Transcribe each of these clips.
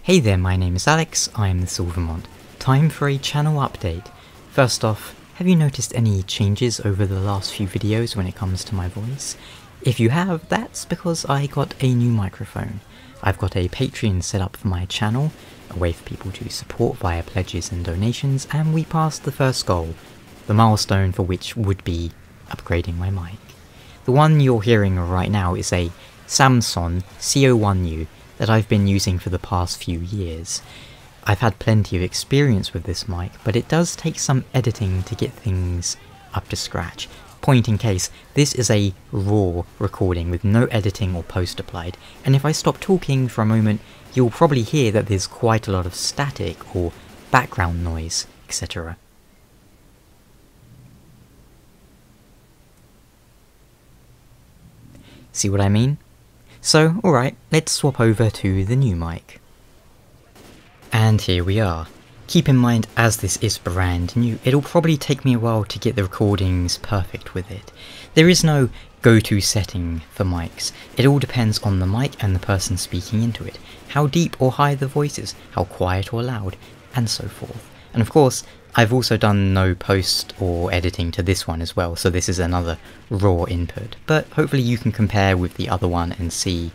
Hey there, my name is Alex, I am the Mont. Time for a channel update. First off, have you noticed any changes over the last few videos when it comes to my voice? If you have, that's because I got a new microphone. I've got a Patreon set up for my channel, a way for people to support via pledges and donations, and we passed the first goal, the milestone for which would be upgrading my mic. The one you're hearing right now is a Samson CO1U that I've been using for the past few years. I've had plenty of experience with this mic, but it does take some editing to get things up to scratch. Point in case, this is a raw recording with no editing or post applied, and if I stop talking for a moment, you'll probably hear that there's quite a lot of static or background noise, etc. See what I mean? So, alright, let's swap over to the new mic. And here we are. Keep in mind, as this is brand new, it'll probably take me a while to get the recordings perfect with it. There is no go-to setting for mics. It all depends on the mic and the person speaking into it, how deep or high the voice is, how quiet or loud, and so forth. And of course, I've also done no post or editing to this one as well, so this is another raw input, but hopefully you can compare with the other one and see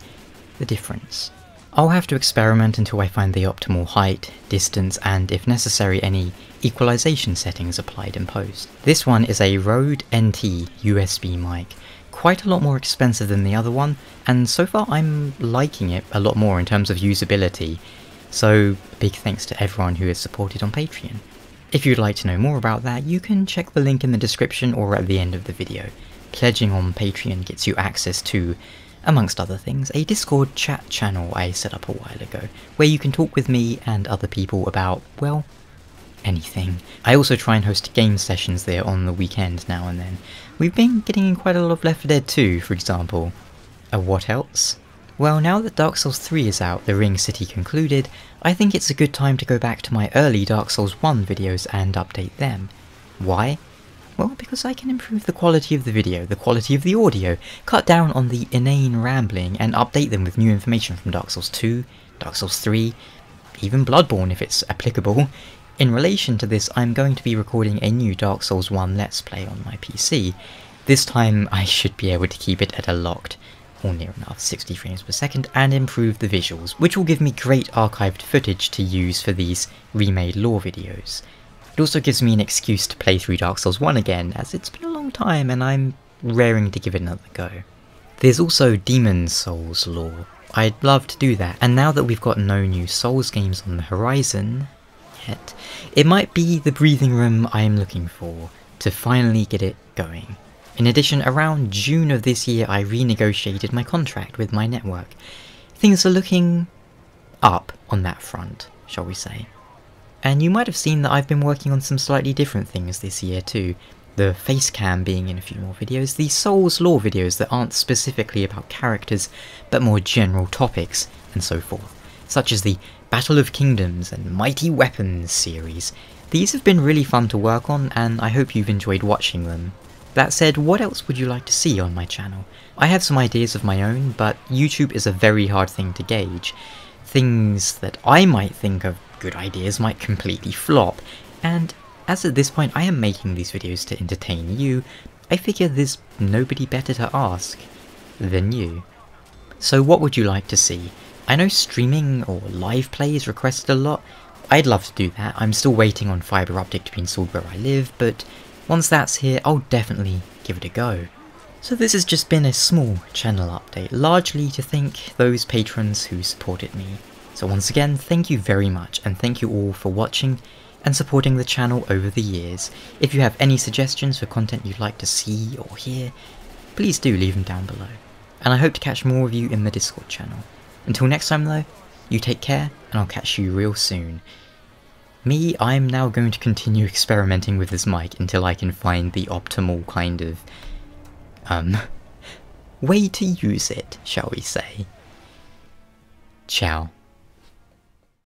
the difference. I'll have to experiment until I find the optimal height, distance, and if necessary any equalization settings applied in post. This one is a Rode NT USB mic, quite a lot more expensive than the other one, and so far I'm liking it a lot more in terms of usability, so big thanks to everyone who has supported on Patreon. If you'd like to know more about that, you can check the link in the description or at the end of the video. Pledging on Patreon gets you access to, amongst other things, a Discord chat channel I set up a while ago, where you can talk with me and other people about, well, anything. I also try and host game sessions there on the weekend now and then. We've been getting in quite a lot of Left 4 Dead 2, for example. What else? Well, now that Dark Souls 3 is out, the Ring City concluded, I think it's a good time to go back to my early Dark Souls 1 videos and update them. Why? Well, because I can improve the quality of the video, the quality of the audio, cut down on the inane rambling, and update them with new information from Dark Souls 2, Dark Souls 3, even Bloodborne if it's applicable. In relation to this, I'm going to be recording a new Dark Souls 1 Let's Play on my PC. This time I should be able to keep it at a locked, or near enough, 60 frames per second, and improve the visuals, which will give me great archived footage to use for these remade lore videos. It also gives me an excuse to play through Dark Souls 1 again, as it's been a long time and I'm raring to give it another go. There's also Demon Souls lore. I'd love to do that, and now that we've got no new Souls games on the horizon yet, it might be the breathing room I'm looking for to finally get it going. In addition, around June of this year I renegotiated my contract with my network. Things are looking up on that front, shall we say. And you might have seen that I've been working on some slightly different things this year too. The face cam being in a few more videos, the Souls lore videos that aren't specifically about characters, but more general topics, and so forth, such as the Battle of Kingdoms and Mighty Weapons series. These have been really fun to work on, and I hope you've enjoyed watching them. That said, what else would you like to see on my channel? I have some ideas of my own, but YouTube is a very hard thing to gauge. Things that I might think of good ideas might completely flop, and as at this point I am making these videos to entertain you, I figure there's nobody better to ask than you. So what would you like to see? I know streaming or live play is requested a lot. I'd love to do that. I'm still waiting on fibre optic to be installed where I live, but once that's here, I'll definitely give it a go. So this has just been a small channel update, largely to thank those patrons who supported me. So once again, thank you very much, and thank you all for watching and supporting the channel over the years. If you have any suggestions for content you'd like to see or hear, please do leave them down below. And I hope to catch more of you in the Discord channel. Until next time though, you take care, and I'll catch you real soon. Me, I'm now going to continue experimenting with this mic until I can find the optimal kind of, way to use it, shall we say. Ciao.